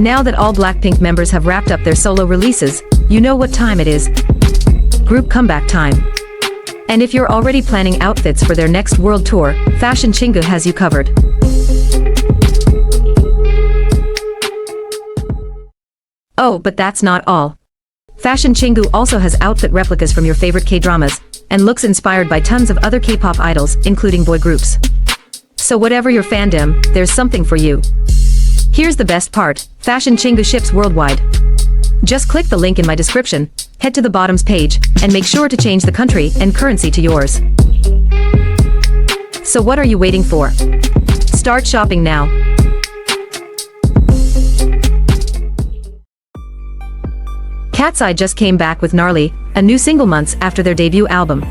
Now that all Blackpink members have wrapped up their solo releases, you know what time it is. Group comeback time. And if you're already planning outfits for their next world tour, Fashion Chingu has you covered. Oh, but that's not all. Fashion Chingu also has outfit replicas from your favorite K-dramas, and looks inspired by tons of other K-pop idols, including boy groups. So whatever your fandom, there's something for you. Here's the best part, Fashion Chingu ships worldwide. Just click the link in my description, head to the bottoms page, and make sure to change the country and currency to yours. So what are you waiting for? Start shopping now. KATSEYE just came back with Gnarly, a new single months after their debut album.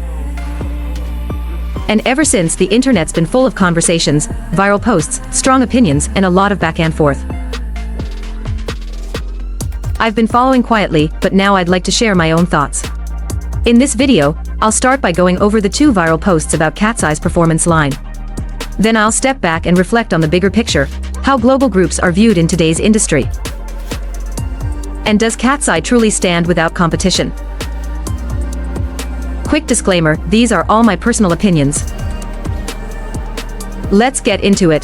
And ever since, the internet's been full of conversations, viral posts, strong opinions, and a lot of back and forth. I've been following quietly, but now I'd like to share my own thoughts. In this video, I'll start by going over the 2 viral posts about KATSEYE's performance line. Then I'll step back and reflect on the bigger picture, how global groups are viewed in today's industry. And does KATSEYE truly stand without competition? Quick disclaimer, these are all my personal opinions. Let's get into it.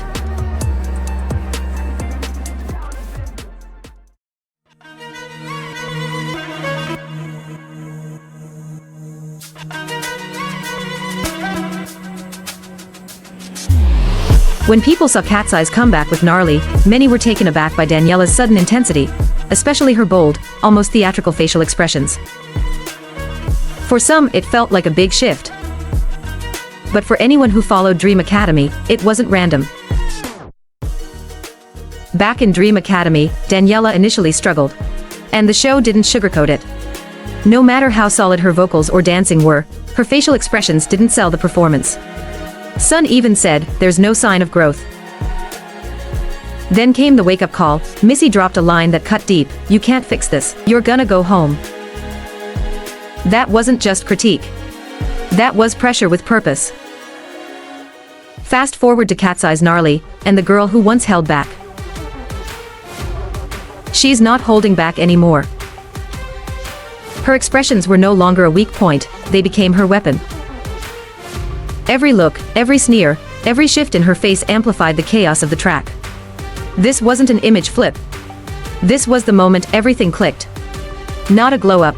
When people saw KATSEYE's comeback with Gnarly, many were taken aback by Daniela's sudden intensity, especially her bold, almost theatrical facial expressions. For some, it felt like a big shift. But for anyone who followed Dream Academy, it wasn't random. Back in Dream Academy, Daniela initially struggled. And the show didn't sugarcoat it. No matter how solid her vocals or dancing were, her facial expressions didn't sell the performance. Sun even said, "There's no sign of growth." Then came the wake-up call. Missy dropped a line that cut deep, "You can't fix this. You're gonna go home." That wasn't just critique. That was pressure with purpose. Fast forward to KATSEYE's Gnarly, and the girl who once held back. She's not holding back anymore. Her expressions were no longer a weak point, they became her weapon. Every look, every sneer, every shift in her face amplified the chaos of the track. This wasn't an image flip. This was the moment everything clicked. Not a glow-up.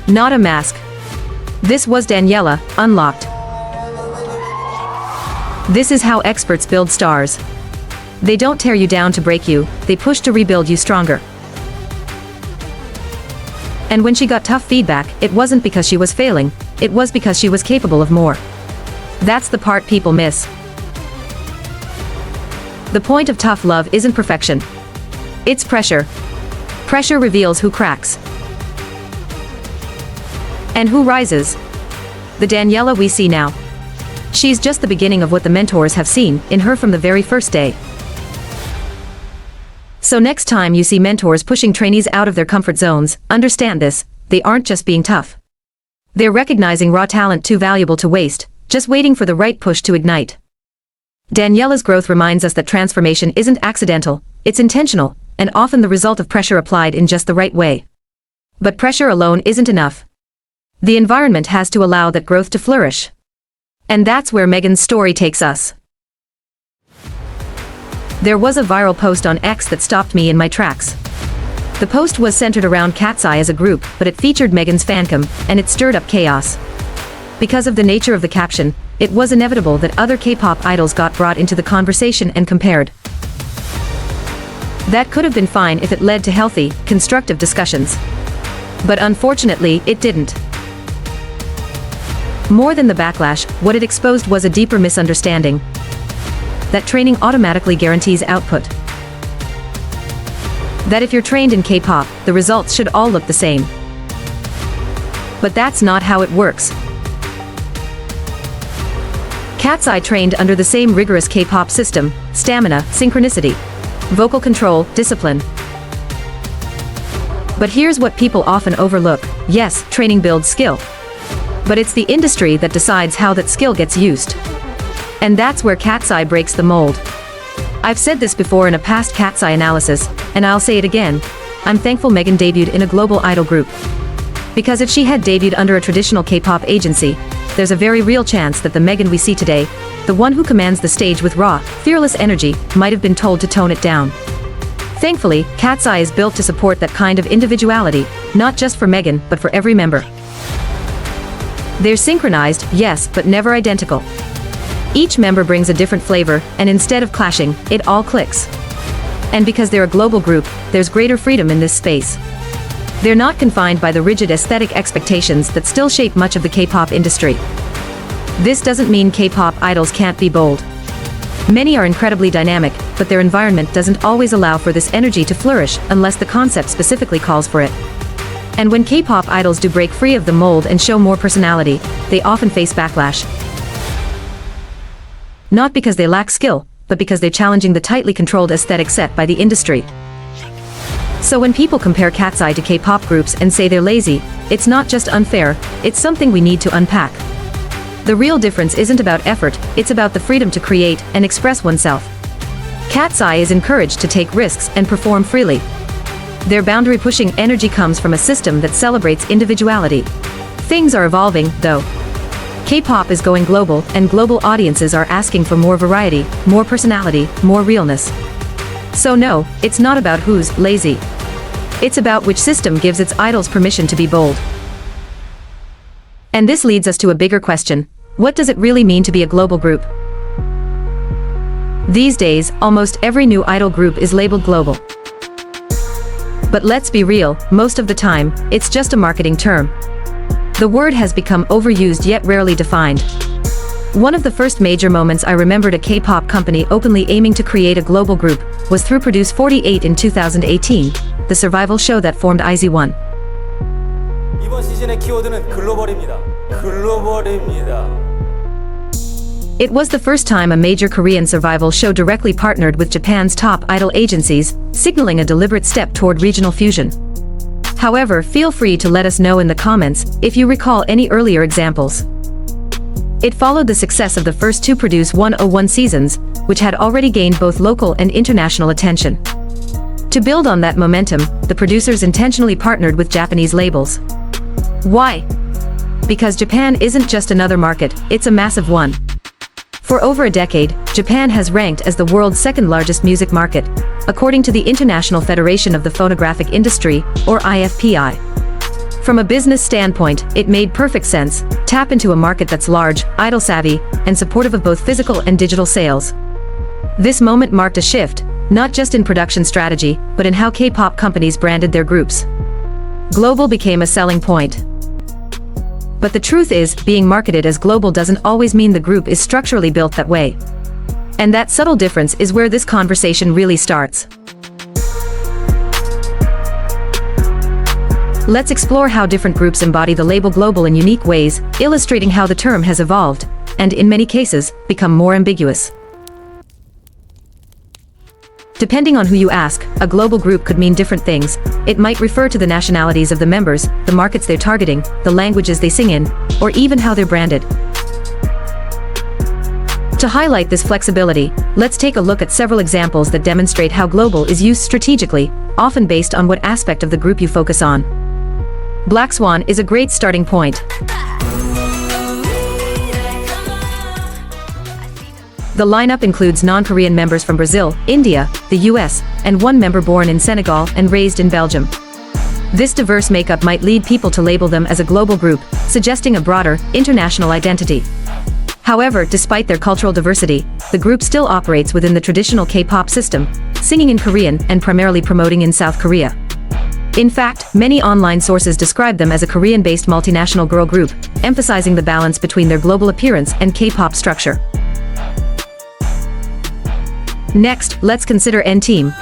Not a mask. This was Daniela, unlocked. This is how experts build stars. They don't tear you down to break you, they push to rebuild you stronger. And when she got tough feedback, it wasn't because she was failing, it was because she was capable of more. That's the part people miss. The point of tough love isn't perfection. It's pressure. Pressure reveals who cracks. And who rises. The Daniela we see now. She's just the beginning of what the mentors have seen in her from the very first day. So next time you see mentors pushing trainees out of their comfort zones, understand this, they aren't just being tough. They're recognizing raw talent too valuable to waste, just waiting for the right push to ignite. Daniela's growth reminds us that transformation isn't accidental, it's intentional, and often the result of pressure applied in just the right way. But pressure alone isn't enough. The environment has to allow that growth to flourish. And that's where Megan's story takes us. There was a viral post on X that stopped me in my tracks. The post was centered around KATSEYE as a group, but it featured Megan's fancam, and it stirred up chaos. Because of the nature of the caption, it was inevitable that other K-pop idols got brought into the conversation and compared. That could have been fine if it led to healthy, constructive discussions. But unfortunately, it didn't. More than the backlash, what it exposed was a deeper misunderstanding. That training automatically guarantees output. That if you're trained in K-pop, the results should all look the same. But that's not how it works. KATSEYE trained under the same rigorous K-pop system: stamina, synchronicity, vocal control, discipline. But here's what people often overlook: yes, training builds skill. But it's the industry that decides how that skill gets used. And that's where KATSEYE breaks the mold. I've said this before in a past KATSEYE analysis, and I'll say it again. I'm thankful Megan debuted in a global idol group. Because if she had debuted under a traditional K-pop agency, there's a very real chance that the Megan we see today, the one who commands the stage with raw, fearless energy, might have been told to tone it down. Thankfully, KATSEYE is built to support that kind of individuality, not just for Megan, but for every member. They're synchronized, yes, but never identical. Each member brings a different flavor, and instead of clashing, it all clicks. And because they're a global group, there's greater freedom in this space. They're not confined by the rigid aesthetic expectations that still shape much of the K-pop industry. This doesn't mean K-pop idols can't be bold. Many are incredibly dynamic, but their environment doesn't always allow for this energy to flourish unless the concept specifically calls for it. And when K-pop idols do break free of the mold and show more personality, they often face backlash. Not because they lack skill, but because they're challenging the tightly controlled aesthetic set by the industry. So when people compare KATSEYE to K-pop groups and say they're lazy, it's not just unfair, it's something we need to unpack. The real difference isn't about effort, it's about the freedom to create and express oneself. KATSEYE is encouraged to take risks and perform freely. Their boundary-pushing energy comes from a system that celebrates individuality. Things are evolving, though. K-pop is going global, and global audiences are asking for more variety, more personality, more realness. So no, it's not about who's lazy. It's about which system gives its idols permission to be bold. And this leads us to a bigger question. What does it really mean to be a global group? These days, almost every new idol group is labeled global. But let's be real, most of the time, it's just a marketing term. The word has become overused yet rarely defined. One of the first major moments I remembered a K-pop company openly aiming to create a global group was through Produce 48 in 2018, the survival show that formed IZ*ONE. 이번 시즌의 키워드는 글로벌입니다. 글로벌입니다. It was the first time a major Korean survival show directly partnered with Japan's top idol agencies, signaling a deliberate step toward regional fusion. However, feel free to let us know in the comments if you recall any earlier examples. It followed the success of the first two Produce 101 seasons, which had already gained both local and international attention. To build on that momentum, the producers intentionally partnered with Japanese labels. Why? Because Japan isn't just another market, it's a massive one. For over a decade, Japan has ranked as the world's second-largest music market, according to the International Federation of the Phonographic Industry, or IFPI. From a business standpoint, it made perfect sense, tap into a market that's large, idol-savvy, and supportive of both physical and digital sales. This moment marked a shift, not just in production strategy, but in how K-pop companies branded their groups. Global became a selling point. But the truth is, being marketed as global doesn't always mean the group is structurally built that way. And that subtle difference is where this conversation really starts. Let's explore how different groups embody the label global in unique ways, illustrating how the term has evolved, and in many cases, become more ambiguous. Depending on who you ask, a global group could mean different things. It might refer to the nationalities of the members, the markets they're targeting, the languages they sing in, or even how they're branded. To highlight this flexibility, let's take a look at several examples that demonstrate how global is used strategically, often based on what aspect of the group you focus on. Black Swan is a great starting point. The lineup includes non-Korean members from Brazil, India, the US, and one member born in Senegal and raised in Belgium. This diverse makeup might lead people to label them as a global group, suggesting a broader, international identity. However, despite their cultural diversity, the group still operates within the traditional K-pop system, singing in Korean and primarily promoting in South Korea. In fact, many online sources describe them as a Korean-based multinational girl group, emphasizing the balance between their global appearance and K-pop structure. Next, let's consider N-Team,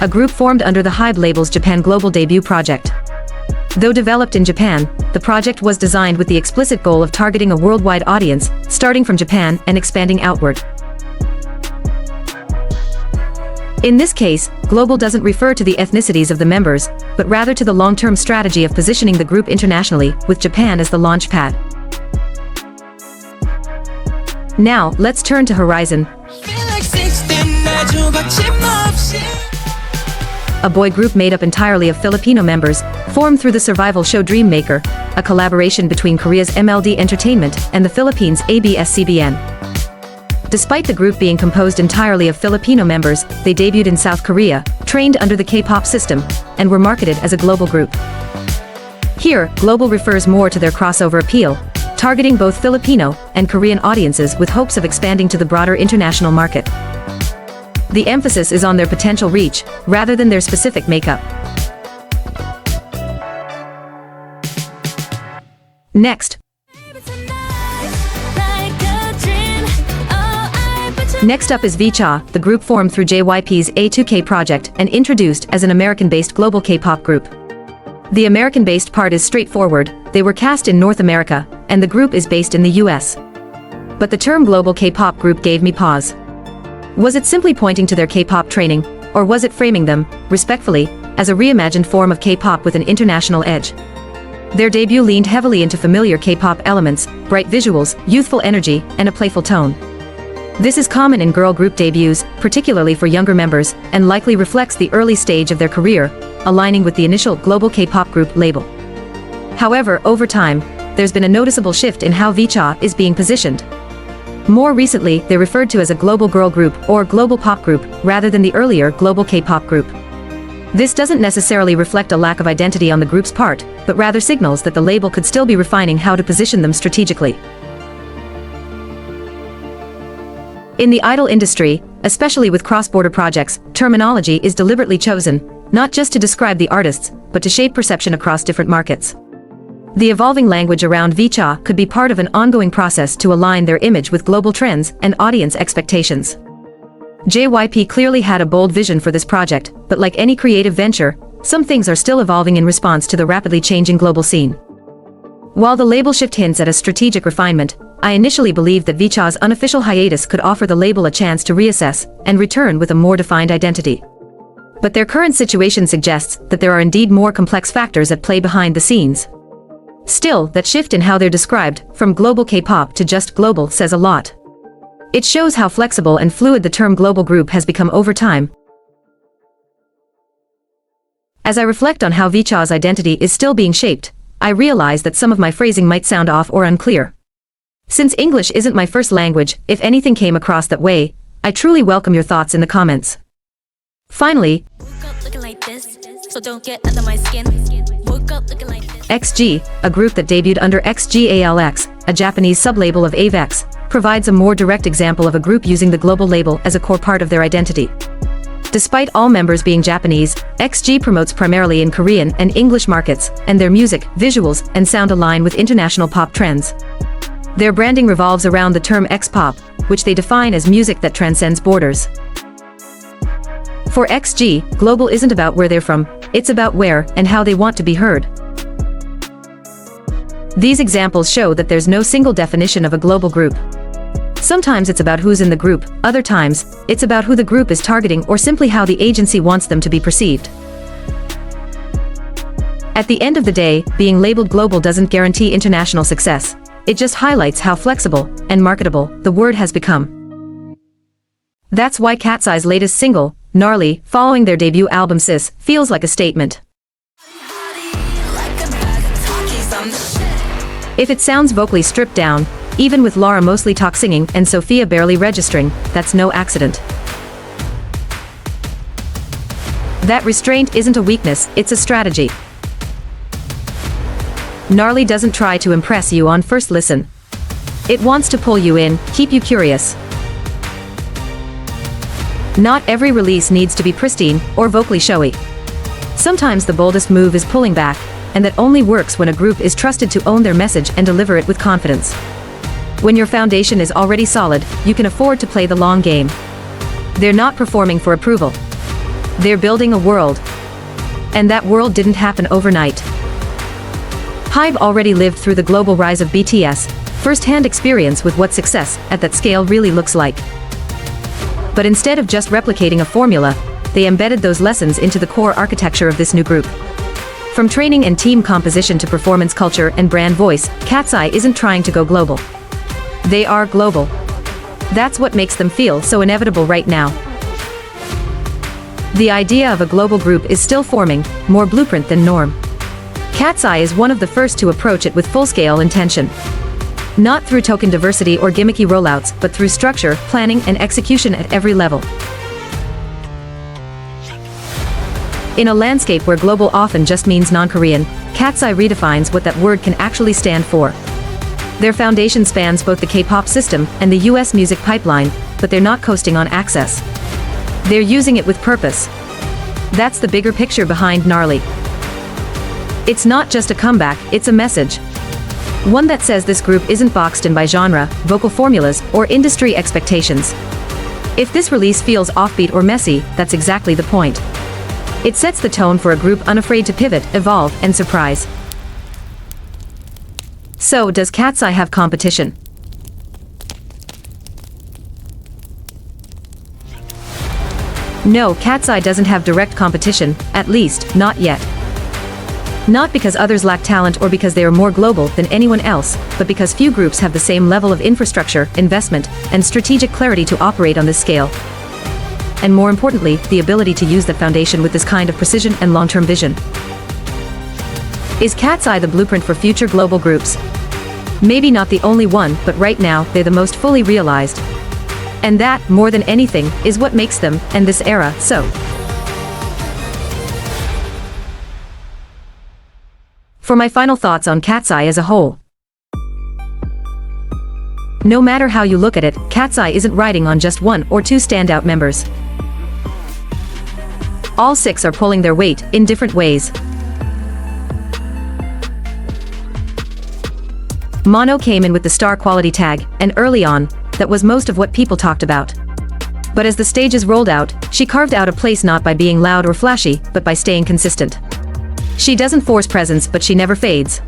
a group formed under the HYBE label's Japan Global debut project. Though developed in Japan, the project was designed with the explicit goal of targeting a worldwide audience, starting from Japan and expanding outward. In this case, global doesn't refer to the ethnicities of the members, but rather to the long-term strategy of positioning the group internationally, with Japan as the launch pad. Now, let's turn to Horizon, a boy group made up entirely of Filipino members, formed through the survival show Dream Maker, a collaboration between Korea's MLD Entertainment and the Philippines' ABS-CBN. Despite the group being composed entirely of Filipino members, they debuted in South Korea, trained under the K-pop system, and were marketed as a global group. Here, global refers more to their crossover appeal, targeting both Filipino and Korean audiences with hopes of expanding to the broader international market. The emphasis is on their potential reach, rather than their specific makeup. Next up is V-Cha, the group formed through JYP's A2K project and introduced as an American-based global K-pop group. The American-based part is straightforward, they were cast in North America, and the group is based in the US. But the term global K-pop group gave me pause. Was it simply pointing to their K-pop training, or was it framing them, respectfully, as a reimagined form of K-pop with an international edge? Their debut leaned heavily into familiar K-pop elements, bright visuals, youthful energy, and a playful tone. This is common in girl group debuts, particularly for younger members, and likely reflects the early stage of their career, aligning with the initial global K-pop group label. However, over time, there's been a noticeable shift in how V-Cha is being positioned. More recently, they're referred to as a global girl group or global pop group, rather than the earlier global K-pop group. This doesn't necessarily reflect a lack of identity on the group's part, but rather signals that the label could still be refining how to position them strategically. In the idol industry, especially with cross-border projects, terminology is deliberately chosen, not just to describe the artists, but to shape perception across different markets. The evolving language around V-Cha could be part of an ongoing process to align their image with global trends and audience expectations. JYP clearly had a bold vision for this project, but like any creative venture, some things are still evolving in response to the rapidly changing global scene. While the label shift hints at a strategic refinement, I initially believed that V-Cha's unofficial hiatus could offer the label a chance to reassess and return with a more defined identity. But their current situation suggests that there are indeed more complex factors at play behind the scenes. Still, that shift in how they're described, from global K-pop to just global, says a lot. It shows how flexible and fluid the term global group has become over time. As I reflect on how V-Cha's identity is still being shaped, I realize that some of my phrasing might sound off or unclear. Since English isn't my first language, if anything came across that way, I truly welcome your thoughts in the comments. Finally, XG, a group that debuted under XGALX, a Japanese sublabel of AVEX, provides a more direct example of a group using the global label as a core part of their identity. Despite all members being Japanese, XG promotes primarily in Korean and English markets, and their music, visuals, and sound align with international pop trends. Their branding revolves around the term X-pop, which they define as music that transcends borders. For XG, global isn't about where they're from, it's about where and how they want to be heard. These examples show that there's no single definition of a global group. Sometimes it's about who's in the group, other times, it's about who the group is targeting or simply how the agency wants them to be perceived. At the end of the day, being labeled global doesn't guarantee international success. It just highlights how flexible and marketable the word has become. That's why KATSEYE's latest single, Gnarly, following their debut album Sis, feels like a statement. If it sounds vocally stripped down, even with Laura mostly talk singing and Sophia barely registering, that's no accident. That restraint isn't a weakness, it's a strategy. Gnarly doesn't try to impress you on first listen. It wants to pull you in, keep you curious. Not every release needs to be pristine or vocally showy. Sometimes the boldest move is pulling back, and that only works when a group is trusted to own their message and deliver it with confidence. When your foundation is already solid, you can afford to play the long game. They're not performing for approval. They're building a world. And that world didn't happen overnight. HYBE already lived through the global rise of BTS, first-hand experience with what success at that scale really looks like. But instead of just replicating a formula, they embedded those lessons into the core architecture of this new group. From training and team composition to performance culture and brand voice, KATSEYE isn't trying to go global. They are global. That's what makes them feel so inevitable right now. The idea of a global group is still forming, more blueprint than norm. KATSEYE is one of the first to approach it with full-scale intention. Not through token diversity or gimmicky rollouts, but through structure, planning, and execution at every level. In a landscape where global often just means non-Korean, KATSEYE redefines what that word can actually stand for. Their foundation spans both the K-pop system and the US music pipeline, but they're not coasting on access. They're using it with purpose. That's the bigger picture behind Gnarly. It's not just a comeback, it's a message. One that says this group isn't boxed in by genre, vocal formulas, or industry expectations. If this release feels offbeat or messy, that's exactly the point. It sets the tone for a group unafraid to pivot, evolve, and surprise. So, does KATSEYE have competition? No, KATSEYE doesn't have direct competition, at least, not yet. Not because others lack talent or because they are more global than anyone else, but because few groups have the same level of infrastructure, investment, and strategic clarity to operate on this scale. And more importantly, the ability to use that foundation with this kind of precision and long-term vision. Is KATSEYE the blueprint for future global groups? Maybe not the only one, but right now, they're the most fully realized. And that, more than anything, is what makes them, and this era, so. For my final thoughts on KATSEYE as a whole. No matter how you look at it, KATSEYE isn't riding on just one or two standout members. All six are pulling their weight, in different ways. Mono came in with the star quality tag, and early on, that was most of what people talked about. But as the stages rolled out, she carved out a place not by being loud or flashy, but by staying consistent. She doesn't force presence, but she never fades.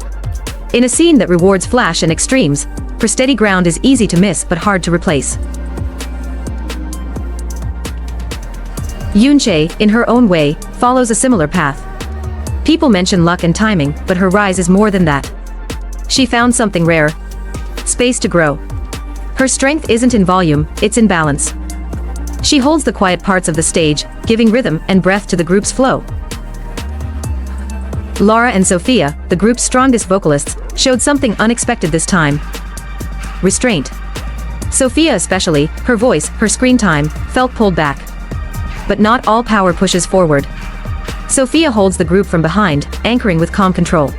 In a scene that rewards flash and extremes, her steady ground is easy to miss but hard to replace. Yoonchae, in her own way, follows a similar path. People mention luck and timing, but her rise is more than that. She found something rare. Space to grow. Her strength isn't in volume, it's in balance. She holds the quiet parts of the stage, giving rhythm and breath to the group's flow. Lara and Sophia, the group's strongest vocalists, showed something unexpected this time. Restraint. Sophia especially, her voice, her screen time, felt pulled back. But not all power pushes forward. Sophia holds the group from behind, anchoring with calm control.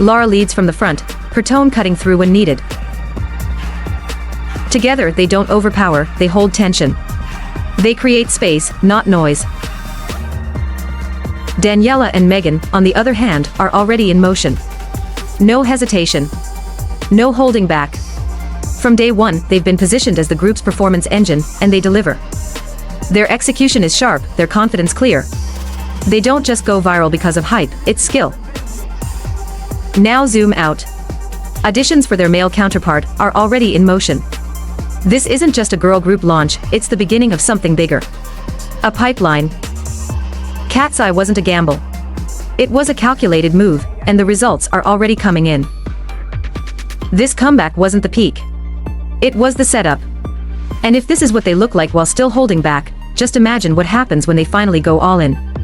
Lara leads from the front, her tone cutting through when needed. Together, they don't overpower, they hold tension. They create space, not noise. Daniela and Megan, on the other hand, are already in motion. No hesitation. No holding back. From day one, they've been positioned as the group's performance engine, and they deliver. Their execution is sharp, their confidence clear. They don't just go viral because of hype, it's skill. Now zoom out. Auditions for their male counterpart are already in motion. This isn't just a girl group launch, it's the beginning of something bigger. A pipeline. KATSEYE wasn't a gamble. It was a calculated move, and the results are already coming in. This comeback wasn't the peak. It was the setup. And if this is what they look like while still holding back, just imagine what happens when they finally go all in.